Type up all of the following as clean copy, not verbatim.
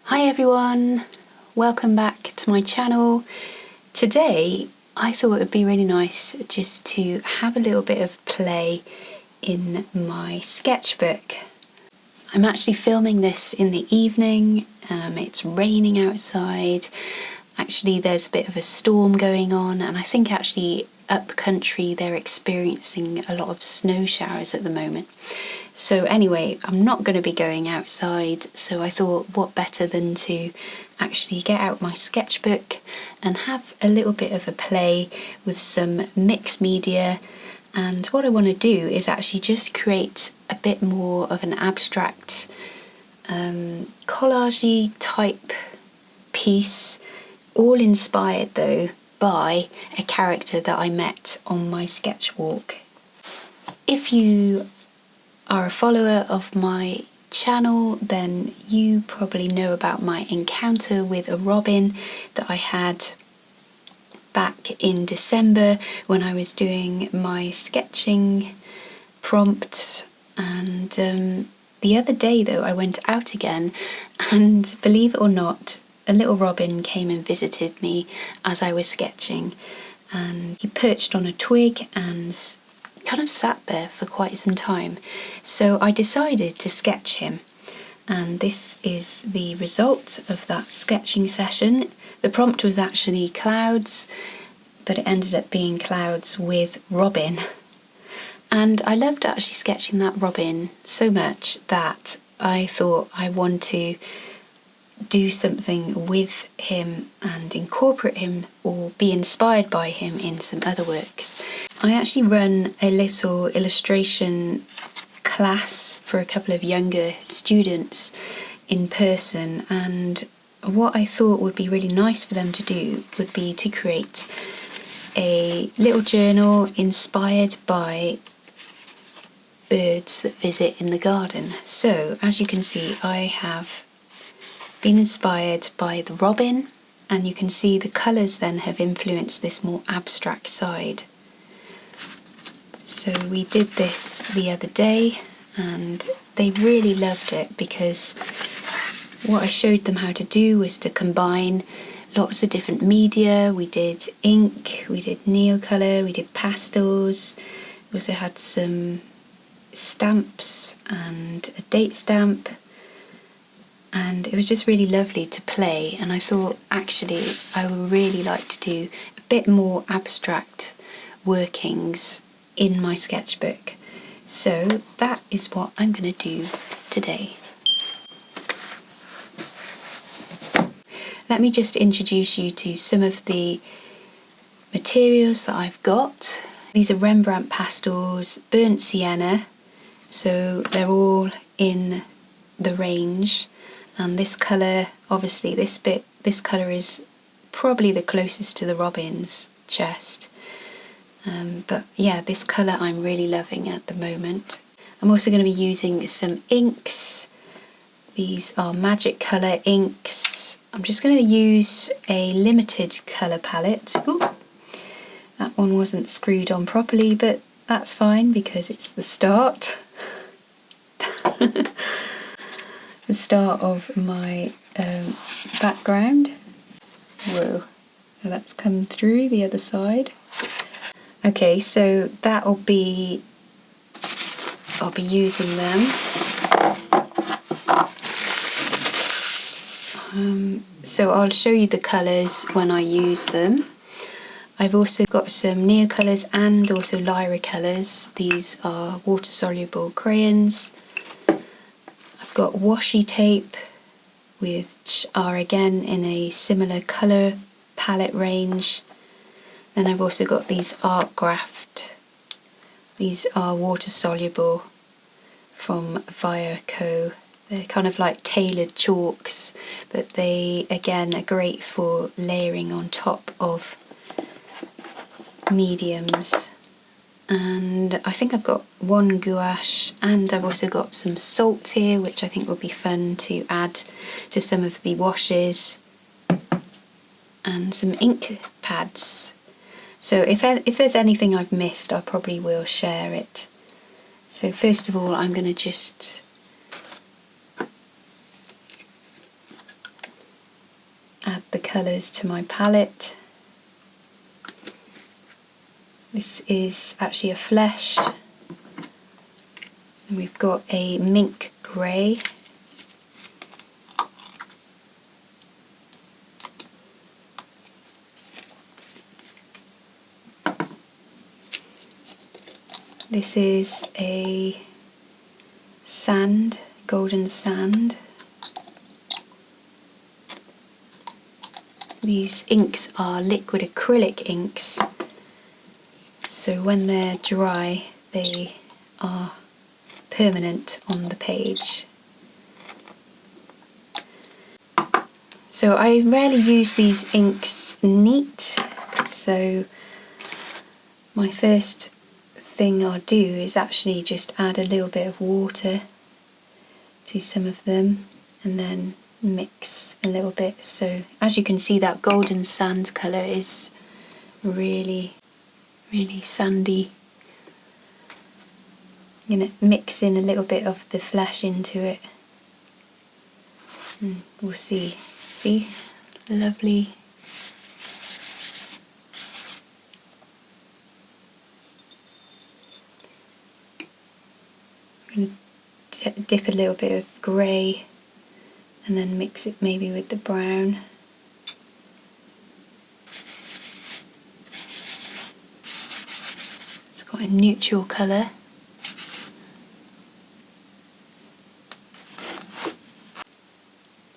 Hi everyone, welcome back to my channel. Today I thought it would be really nice just to have a little bit of play in my sketchbook. I'm actually filming this in the evening, it's raining outside. Actually there's a bit of a storm going on, and I think actually up country they're experiencing a lot of snow showers at the moment. So anyway, I'm not going to be going outside, so I thought what better than to actually get out my sketchbook and have a little bit of a play with some mixed media. And what I want to do is actually just create a bit more of an abstract collage-y type piece, all inspired though by a character that I met on my sketch walk. If you are a follower of my channel, then you probably know about my encounter with a robin that I had back in December when I was doing my sketching prompt. And the other day though I went out again, and believe it or not, a little robin came and visited me as I was sketching, and he perched on a twig and kind of sat there for quite some time. So I decided to sketch him, and this is the result of that sketching session. The prompt was actually clouds, but it ended up being clouds with robin. And I loved actually sketching that robin so much that I thought I want to do something with him and incorporate him or be inspired by him in some other works. I actually run a little illustration class for a couple of younger students in person, and what I thought would be really nice for them to do would be to create a little journal inspired by birds that visit in the garden. So as you can see, I have been inspired by the robin, and you can see the colours then have influenced this more abstract side. So we did this the other day and they really loved it, because what I showed them how to do was to combine lots of different media. We did ink, we did neocolour, we did pastels, we also had some stamps and a date stamp, and it was just really lovely to play. And I thought actually I would really like to do a bit more abstract workings in my sketchbook. So that is what I'm going to do today. Let me just introduce you to some of the materials that I've got. These are Rembrandt pastels, burnt sienna, so they're all in the range. And this colour, obviously this colour is probably the closest to the robin's chest. But yeah, this colour I'm really loving at the moment. I'm also going to be using some inks. These are magic colour inks. I'm just going to use a limited colour palette. Ooh, that one wasn't screwed on properly, but that's fine because it's the start. The start of my background. Whoa, that's come through the other side. Okay, so I'll be using them. So I'll show you the colours when I use them. I've also got some neocolours and also Lyra colours. These are water-soluble crayons. I've got washi tape, which are again in a similar colour palette range. Then I've also got these art graft. These are water soluble from Viaco. They're kind of like tailored chalks, but they again are great for layering on top of mediums. And I think I've got one gouache, and I've also got some salt here, which I think will be fun to add to some of the washes, and some ink pads. So if there's anything I've missed, I probably will share it. So first of all, I'm going to just colours to my palette. This is actually a flesh, and we've got a mink grey. This is a sand, golden sand. These inks are liquid acrylic inks, so when they're dry they are permanent on the page. So I rarely use these inks neat, so my first thing I'll do is actually just add a little bit of water to some of them and then mix a little bit. So as you can see, that golden sand colour is really sandy. I'm going to mix in a little bit of the flesh into it and we'll see. See? Lovely. I'm going to dip a little bit of grey and then mix it maybe with the brown. It's quite a neutral colour.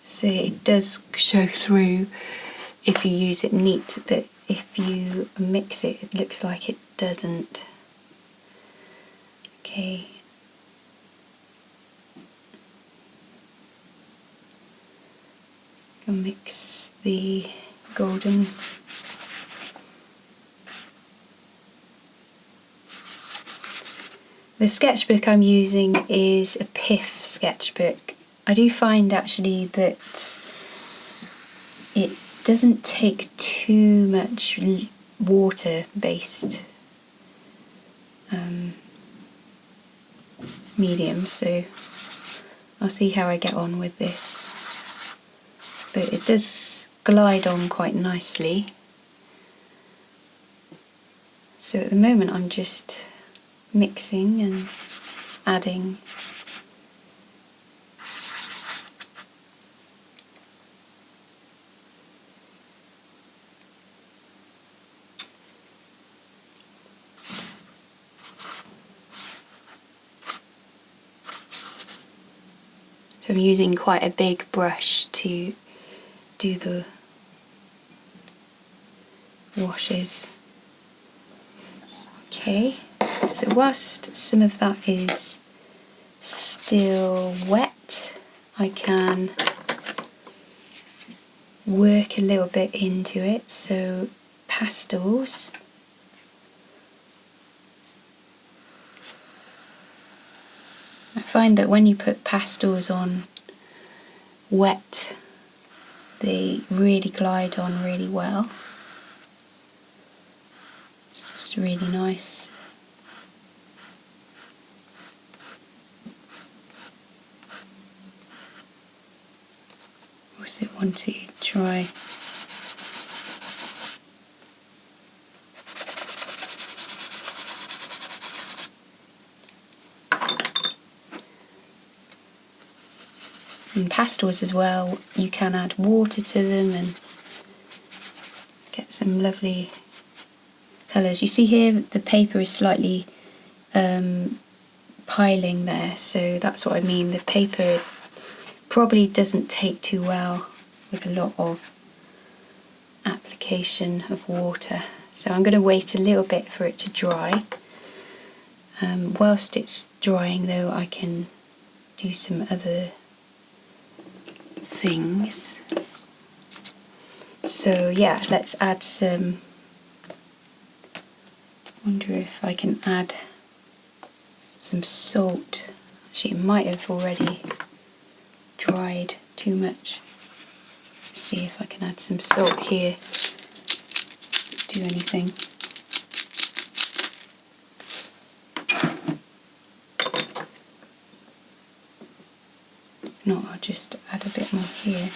So it does show through if you use it neat, but if you mix it, it looks like it doesn't. Okay. I'll mix the golden. The sketchbook I'm using is a Piff sketchbook. I do find actually that it doesn't take too much water-based medium, so I'll see how I get on with this. But it does glide on quite nicely. So at the moment I'm just mixing and adding. So I'm using quite a big brush to do the washes. Okay, so whilst some of that is still wet, I can work a little bit into it. So pastels. I find that when you put pastels on wet, they really glide on really well. It's just really nice. Also want it dry. And pastels as well, you can add water to them and get some lovely colours. You see here the paper is slightly piling there, so that's what I mean. The paper probably doesn't take too well with a lot of application of water. So I'm going to wait a little bit for it to dry. Whilst it's drying though, I can do some other things. So yeah, let's add some. Wonder if I can add some salt. Actually, it might have already dried too much. Let's see if I can add some salt here. Do anything. If not, I'll just add a bit more here.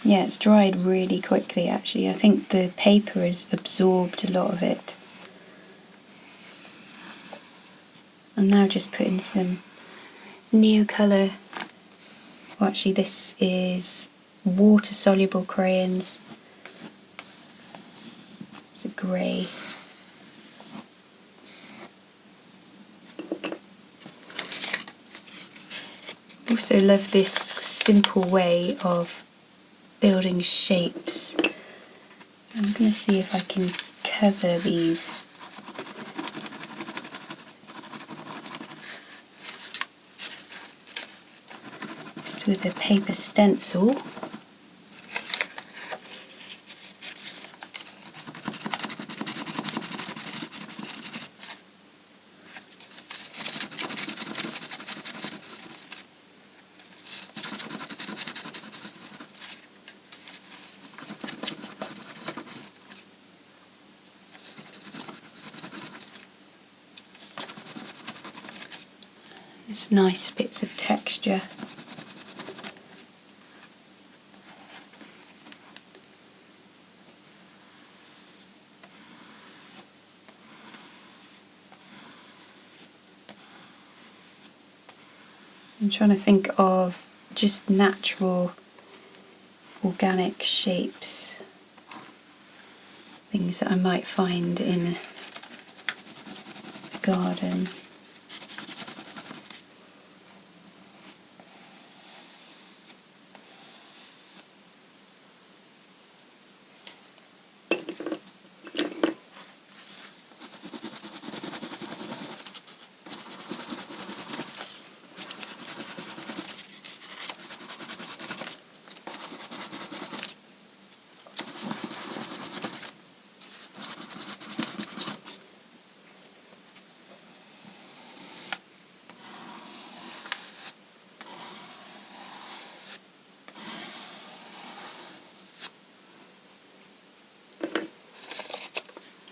Yeah, it's dried really quickly actually. I think the paper has absorbed a lot of it. I'm now just putting some Neocolour. Well, actually this is water soluble crayons. It's a grey. Also love this simple way of building shapes. I'm going to see if I can cover these. Just with a paper stencil. There's nice bits of texture. I'm trying to think of just natural, organic shapes. Things that I might find in a garden.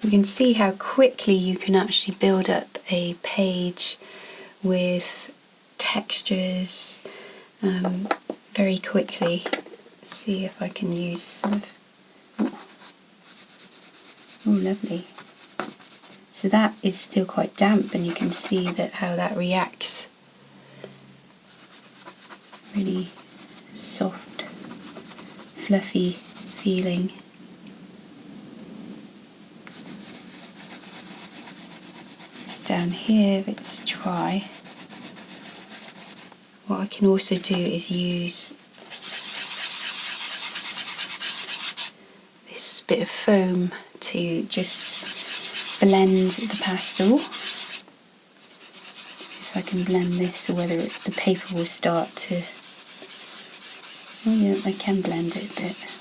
You can see how quickly you can actually build up a page with textures very quickly. Let's see if I can use some of... Oh, lovely. So that is still quite damp and you can see that how that reacts. Really soft, fluffy feeling. Down here it's dry. What I can also do is use this bit of foam to just blend the pastel. If I can blend this, or whether the paper will start to... Oh yeah, I can blend it a bit.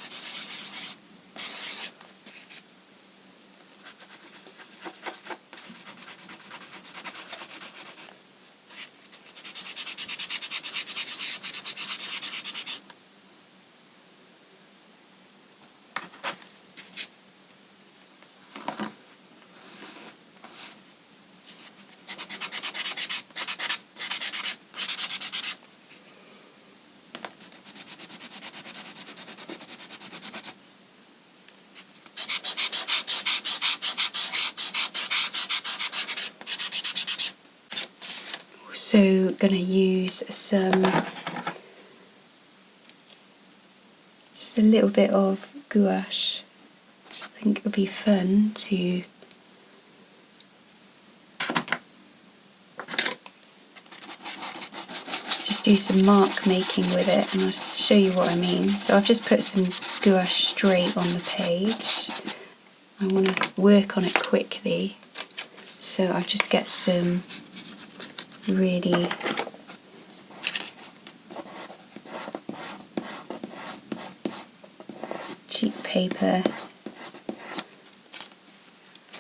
Also going to use some, just a little bit of gouache. I think it would be fun to just do some mark making with it, and I'll show you what I mean. So I've just put some gouache straight on the page. I want to work on it quickly, so I'll just get some really cheap paper,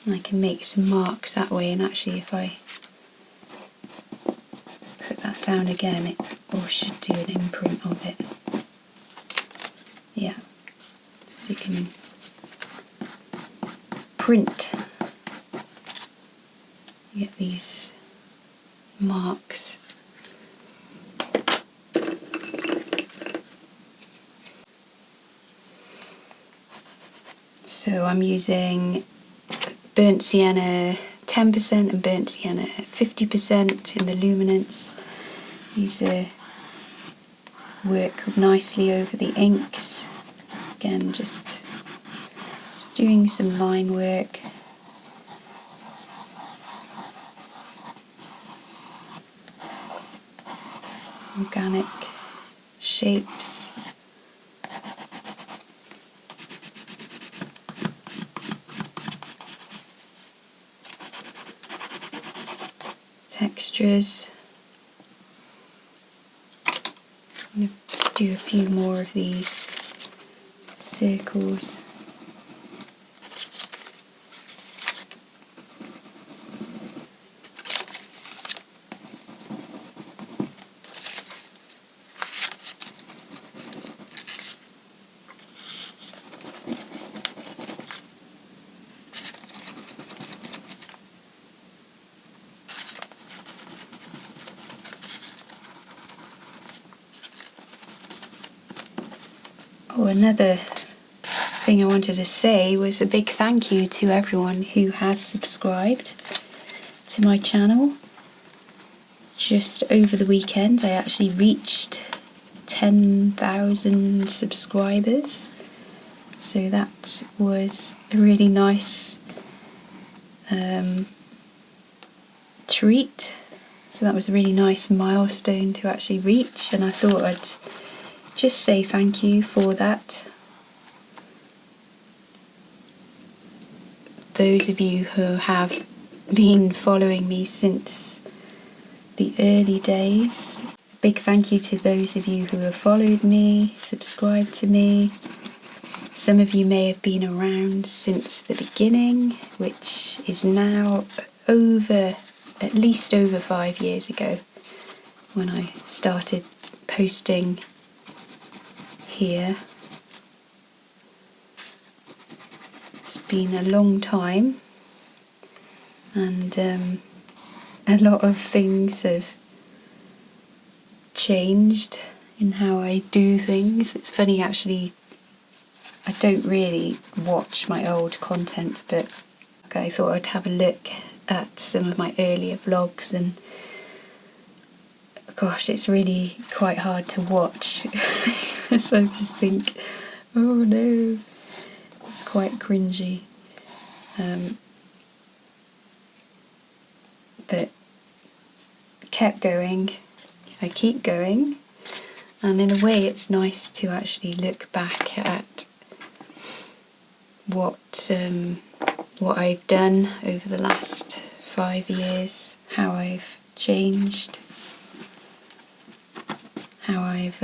and I can make some marks that way, and actually if I put that down again it should do an imprint of it. Yeah, so you can print, you get these marks. So I'm using burnt sienna 10% and burnt sienna 50% in the luminance. These work nicely over the inks. Again, just doing some line work. Organic shapes. Textures. I'm going to do a few more of these circles. Oh, another thing I wanted to say was a big thank you to everyone who has subscribed to my channel. Just over the weekend I actually reached 10,000 subscribers, so that was a really nice treat. So that was a really nice milestone to actually reach, and I thought I'd just say thank you for that. Those of you who have been following me since the early days, big thank you to those of you who have followed me, subscribed to me. Some of you may have been around since the beginning, which is now at least over 5 years ago, when I started posting here. It's been a long time, and a lot of things have changed in how I do things. It's funny actually, I don't really watch my old content, but I thought I'd have a look at some of my earlier vlogs, and gosh, it's really quite hard to watch. So I just think, oh no, it's quite cringy. But kept going, I keep going, and in a way it's nice to actually look back at what I've done over the last 5 years, how I've changed, how I've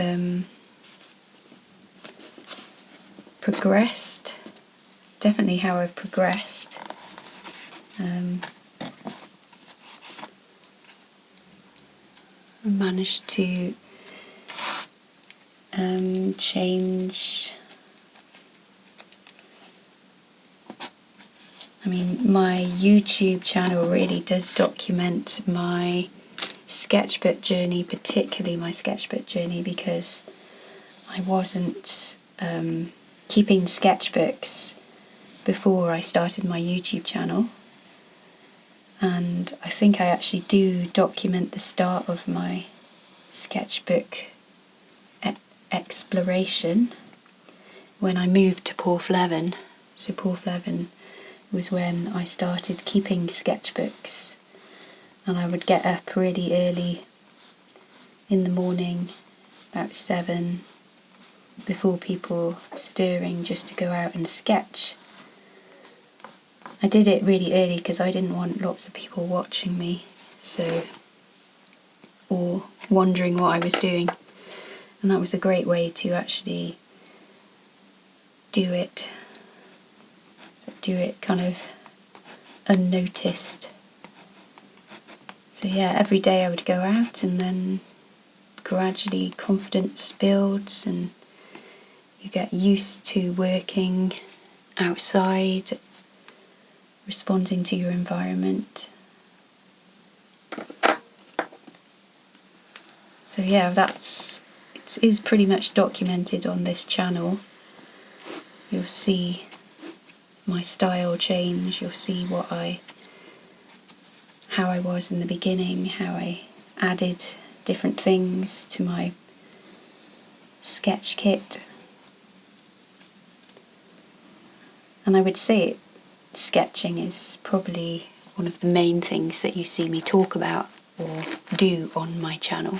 progressed, definitely how I've progressed. I managed to change. I mean, my YouTube channel really does document my sketchbook journey, particularly my sketchbook journey, because I wasn't keeping sketchbooks before I started my YouTube channel. And I think I actually do document the start of my sketchbook exploration when I moved to Porthleven. So Porthleven was when I started keeping sketchbooks, and I would get up really early in the morning, about 7, before people stirring, just to go out and sketch. I did it really early because I didn't want lots of people watching me, or wondering what I was doing, and that was a great way to actually do it kind of unnoticed. So yeah, every day I would go out, and then gradually confidence builds and you get used to working outside, responding to your environment. So yeah, it is pretty much documented on this channel. You'll see my style change. You'll see how I was in the beginning, how I added different things to my sketch kit. And I would say sketching is probably one of the main things that you see me talk about or do on my channel.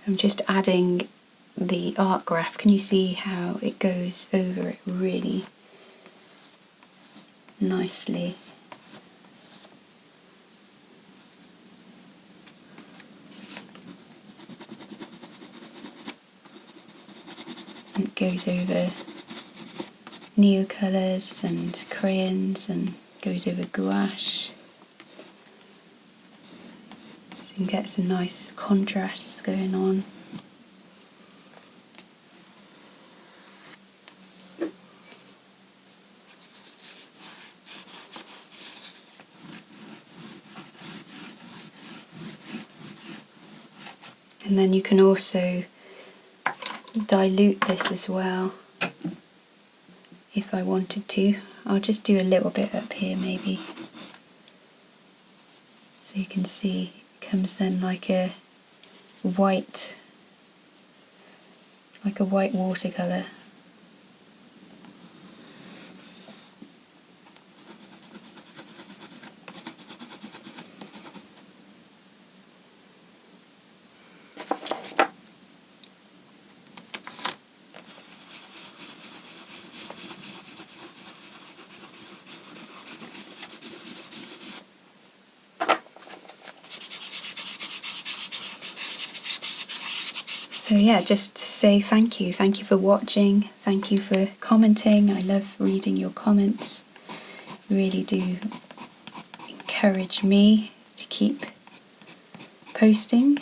I'm just adding the art graph. Can you see how it goes over it really nicely? And it goes over neocolours and crayons and goes over gouache. So you can get some nice contrasts going on. And then you can also dilute this as well if I wanted to. I'll just do a little bit up here maybe. So you can see it comes then like a white watercolour. So yeah, just to say thank you. Thank you for watching. Thank you for commenting. I love reading your comments. Really do encourage me to keep posting.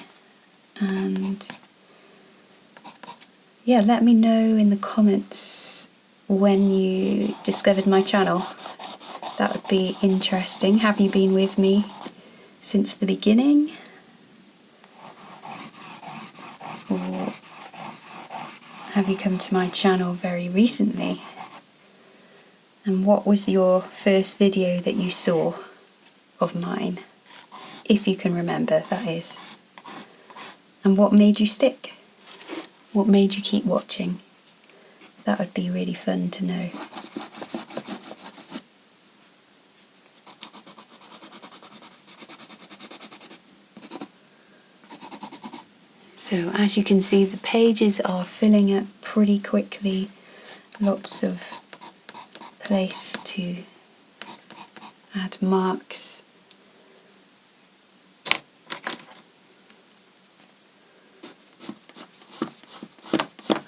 And yeah, let me know in the comments when you discovered my channel. That would be interesting. Have you been with me since the beginning? Or have you come to my channel very recently? And what was your first video that you saw of mine? If you can remember, that is. And what made you stick? What made you keep watching? That would be really fun to know. So as you can see, the pages are filling up pretty quickly. Lots of place to add marks.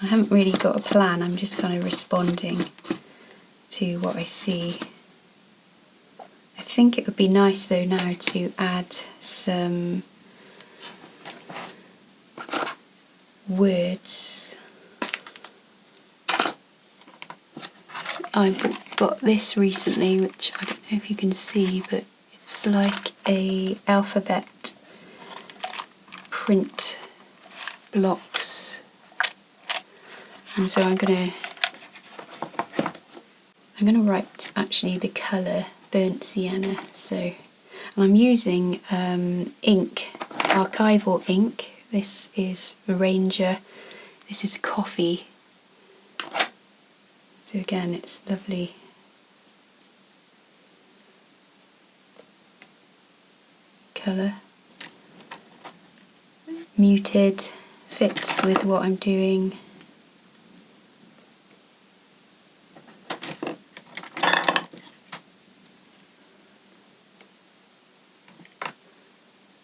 I haven't really got a plan, I'm just kind of responding to what I see. I think it would be nice though now to add some words. I got this recently, which I don't know if you can see, but it's like a alphabet print blocks. And so I'm gonna write actually the colour burnt sienna. So, and I'm using ink, archival ink. This is Ranger. This is coffee. So again, it's lovely. Colour. Muted, fits with what I'm doing.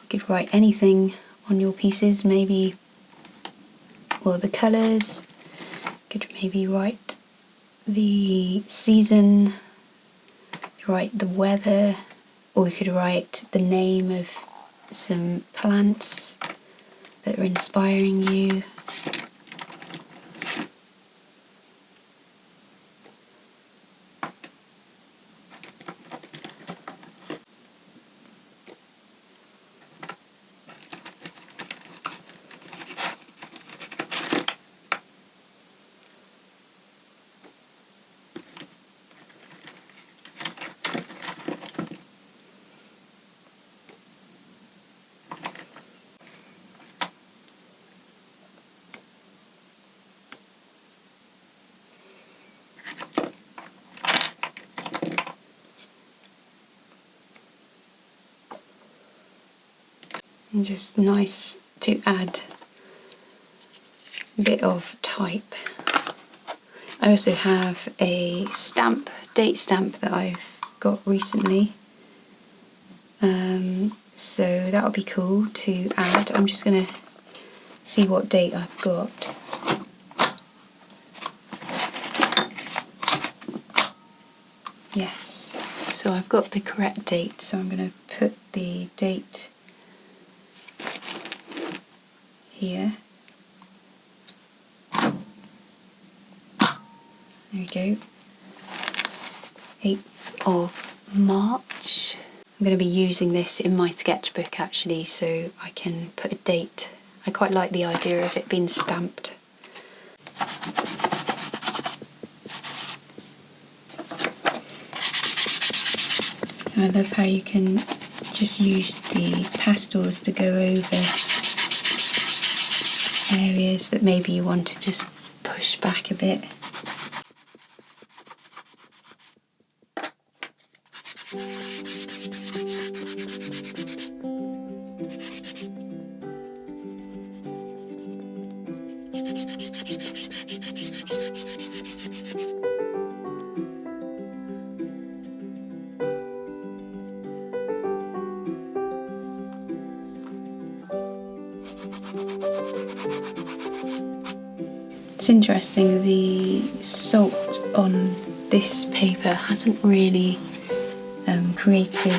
You could write anything on your pieces, maybe, well, the colours. You could maybe write the season, write the weather, or you could write the name of some plants that are inspiring you. and just nice to add a bit of type. I also have a date stamp that I've got recently, so that'll be cool to add. I'm just going to see what date I've got. Yes, so I've got the correct date, so I'm going to put the date here. There we go. 8th of March. I'm going to be using this in my sketchbook actually, so I can put a date. I quite like the idea of it being stamped. So I love how you can just use the pastels to go over areas that maybe you want to just push back a bit. It's interesting, the salt on this paper hasn't really created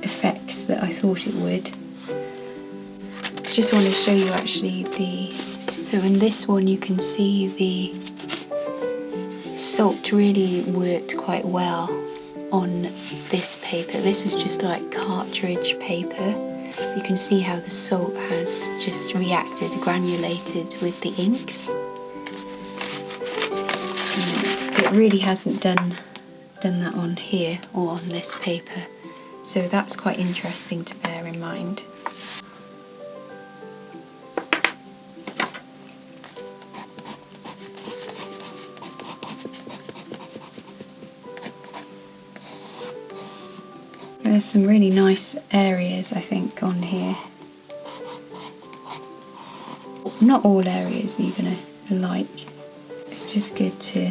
effects that I thought it would. Just want to show you actually so in this one you can see the salt really worked quite well on this paper. This was just like cartridge paper. You can see how the salt has just reacted, granulated with the inks. And it really hasn't done that on here or on this paper, so that's quite interesting to bear in mind. There's some really nice areas I think on here. Not all areas you're going to like. It's just good to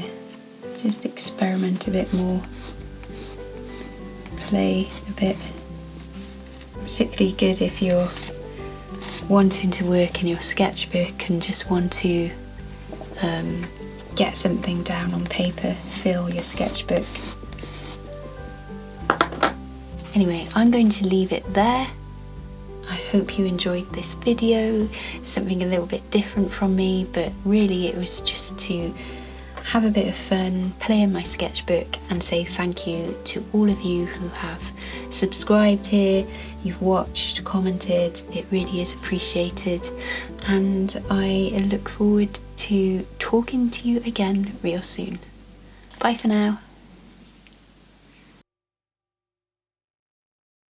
just experiment a bit more, play a bit. Particularly good if you're wanting to work in your sketchbook and just want to get something down on paper, fill your sketchbook. Anyway, I'm going to leave it there. I hope you enjoyed this video, something a little bit different from me, but really it was just to have a bit of fun, play in my sketchbook and say thank you to all of you who have subscribed here, you've watched, commented. It really is appreciated, and I look forward to talking to you again real soon. Bye for now.